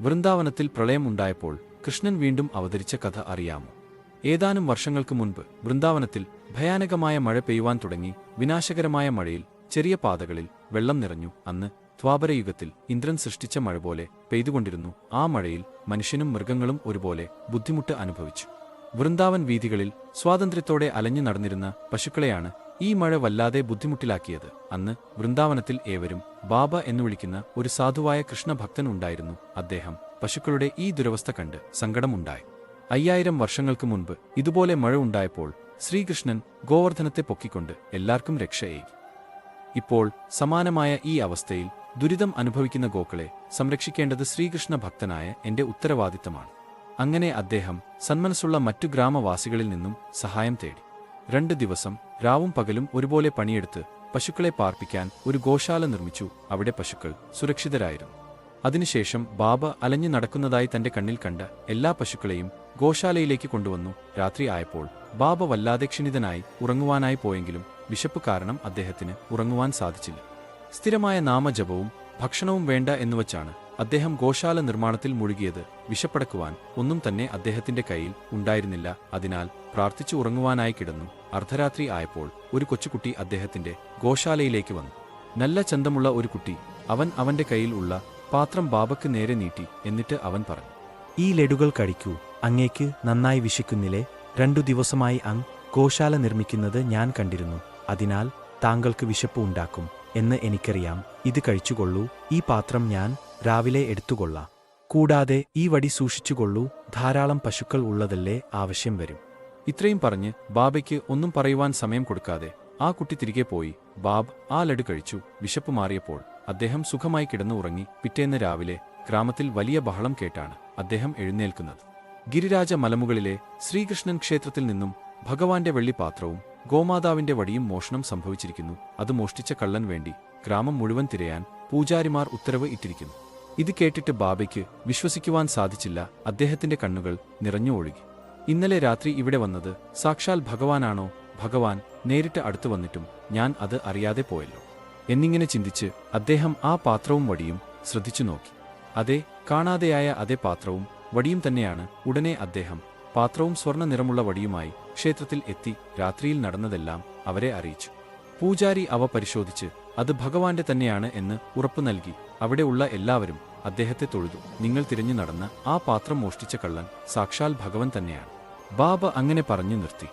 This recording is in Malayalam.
വൃന്ദാവനത്തിൽ പ്രളയം ഉണ്ടായപ്പോൾ കൃഷ്ണൻ വീണ്ടും അവതരിച്ച കഥ അറിയാമോ? ഏതാനും വർഷങ്ങൾക്ക് മുൻപ് വൃന്ദാവനത്തിൽ ഭയാനകമായ മഴ പെയ്യുവാൻ തുടങ്ങി. വിനാശകരമായ മഴയിൽ ചെറിയ പാതകളിൽ വെള്ളം നിറഞ്ഞു. അന്ന് ദ്വാപരയുഗത്തിൽ ഇന്ദ്രൻ സൃഷ്ടിച്ച മഴ പോലെ പെയ്തുകൊണ്ടിരുന്നു. ആ മഴയിൽ മനുഷ്യനും മൃഗങ്ങളും ഒരുപോലെ ബുദ്ധിമുട്ട് അനുഭവിച്ചു. വൃന്ദാവൻ വീഥികളിൽ സ്വാതന്ത്ര്യത്തോടെ അലഞ്ഞു നടന്നിരുന്ന പശുക്കളെയാണ് ഈ മഴ വല്ലാതെ ബുദ്ധിമുട്ടിലാക്കിയത്. അന്ന് വൃന്ദാവനത്തിൽ ഏവരും ബാബ എന്നു വിളിക്കുന്ന ഒരു സാധുവായ കൃഷ്ണഭക്തൻ ഉണ്ടായിരുന്നു. അദ്ദേഹം പശുക്കളുടെ ഈ ദുരവസ്ഥ കണ്ട് സങ്കടമുണ്ടായി. 5000 വർഷങ്ങൾക്ക് മുൻപ് ഇതുപോലെ മഴ ഉണ്ടായപ്പോൾ ശ്രീകൃഷ്ണൻ ഗോവർദ്ധനത്തെ പൊക്കിക്കൊണ്ട് എല്ലാവർക്കും രക്ഷയേകി. ഇപ്പോൾ സമാനമായ ഈ അവസ്ഥയിൽ ദുരിതം അനുഭവിക്കുന്ന ഗോക്കളെ സംരക്ഷിക്കേണ്ടത് ശ്രീകൃഷ്ണ ഭക്തനായ എന്റെ ഉത്തരവാദിത്തമാണ്. അങ്ങനെ അദ്ദേഹം സന്മനസ്സുള്ള മറ്റു ഗ്രാമവാസികളിൽ നിന്നും സഹായം തേടി. 2 ദിവസം രാവും പകലും ഒരുപോലെ പണിയെടുത്ത് പശുക്കളെ പാർപ്പിക്കാൻ ഒരു ഗോശാല നിർമ്മിച്ചു. അവിടെ പശുക്കൾ സുരക്ഷിതരായിരുന്നു. അതിനുശേഷം ബാബ അലഞ്ഞു നടക്കുന്നതായി തന്റെ കണ്ണിൽ കണ്ട എല്ലാ പശുക്കളെയും ഗോശാലയിലേക്ക് കൊണ്ടുവന്നു. രാത്രി ആയപ്പോൾ ബാബ വല്ലാതെ ക്ഷീണിതനായി ഉറങ്ങുവാനായി പോയെങ്കിലും വിശപ്പ് കാരണം അദ്ദേഹത്തിന് ഉറങ്ങുവാൻ സാധിച്ചില്ല. സ്ഥിരമായ നാമജപവും ഭക്ഷണവും വേണ്ട എന്നുവച്ചാണ് അദ്ദേഹം ഗോശാല നിർമ്മാണത്തിൽ മുഴുകിയത്. വിശപ്പടക്കുവാൻ ഒന്നും തന്നെ അദ്ദേഹത്തിന്റെ കയ്യിൽ ഉണ്ടായിരുന്നില്ല. അതിനാൽ പ്രാർത്ഥിച്ചു ഉറങ്ങുവാനായി കിടന്നു. അർദ്ധരാത്രി ആയപ്പോൾ ഒരു കൊച്ചുകുട്ടി അദ്ദേഹത്തിന്റെ ഗോശാലയിലേക്ക് വന്നു. നല്ല ചന്തമുള്ള ഒരു കുട്ടി. അവൻ അവന്റെ കയ്യിൽ ഉള്ള പാത്രം ബാബയ്ക്ക് നേരെ നീട്ടി. എന്നിട്ട് അവൻ പറഞ്ഞു, ഈ ലഡുകൾ കഴിക്കൂ. അങ്ങേക്ക് നന്നായി വിശക്കുന്നില്ലേ? 2 ദിവസമായി അങ്ങ് ഗോശാല നിർമ്മിക്കുന്നത് ഞാൻ കണ്ടിരുന്നു. അതിനാൽ താങ്കൾക്ക് വിശപ്പ് ഉണ്ടാക്കും എന്ന് എനിക്കറിയാം. ഇത് കഴിച്ചുകൊള്ളൂ. ഈ പാത്രം ഞാൻ രാവിലെ എടുത്തുകൊള്ളാം. കൂടാതെ ഈ വടി സൂക്ഷിച്ചുകൊള്ളൂ. ധാരാളം പശുക്കൾ ഉള്ളതല്ലേ, ആവശ്യം വരും. ഇത്രയും പറഞ്ഞ് ബാബയ്ക്ക് ഒന്നും പറയുവാൻ സമയം കൊടുക്കാതെ ആ കുട്ടി തിരികെ പോയി. ബാബ് ആ ലഡു കഴിച്ചു. വിശപ്പ് മാറിയപ്പോൾ അദ്ദേഹം സുഖമായി കിടന്നു ഉറങ്ങി. പിറ്റേന്ന് രാവിലെ ഗ്രാമത്തിൽ വലിയ ബഹളം കേട്ടാണ് അദ്ദേഹം എഴുന്നേൽക്കുന്നത്. ഗിരിരാജ മലമുകളിലെ ശ്രീകൃഷ്ണൻ ക്ഷേത്രത്തിൽ നിന്നും ഭഗവാന്റെ വെള്ളിപ്പാത്രവും ഗോമാതാവിന്റെ വടിയും മോഷണം സംഭവിച്ചിരിക്കുന്നു. അത് മോഷ്ടിച്ച കള്ളൻ വേണ്ടി ഗ്രാമം മുഴുവൻ തിരയാൻ പൂജാരിമാർ ഉത്തരവ് ഇട്ടിരിക്കുന്നു. ഇത് കേട്ടിട്ട് ബാബയ്ക്ക് വിശ്വസിക്കുവാൻ സാധിച്ചില്ല. അദ്ദേഹത്തിന്റെ കണ്ണുകൾ നിറഞ്ഞു ഒഴുകി. ഇന്നലെ രാത്രി ഇവിടെ വന്നത് സാക്ഷാൽ ഭഗവാനാണോ? ഭഗവാൻ നേരിട്ട് അടുത്തു വന്നിട്ടും ഞാൻ അത് അറിയാതെ പോയല്ലോ എന്നിങ്ങനെ ചിന്തിച്ച് അദ്ദേഹം ആ പാത്രവും വടിയും ശ്രദ്ധിച്ചു നോക്കി. അതെ, കാണാതെയായ അതേ പാത്രവും വടിയും തന്നെയാണ്. ഉടനെ അദ്ദേഹം പാത്രവും സ്വർണ്ണ നിറമുള്ള വടിയുമായി ക്ഷേത്രത്തിൽ എത്തി. രാത്രിയിൽ നടന്നതെല്ലാം അവരെ അറിയിച്ചു. പൂജാരി അവ പരിശോധിച്ച് അത് ഭഗവാന്റെ തന്നെയാണ് എന്ന് ഉറപ്പു നൽകി. അവിടെ ഉള്ള എല്ലാവരും അദ്ദേഹത്തെ തൊഴുതു. നിങ്ങൾ തിരഞ്ഞു നടന്ന ആ പാത്രം മോഷ്ടിച്ച കള്ളൻ സാക്ഷാൽ ഭഗവൻ തന്നെയാണ്. ബാബ അങ്ങനെ പറഞ്ഞു നിർത്തി.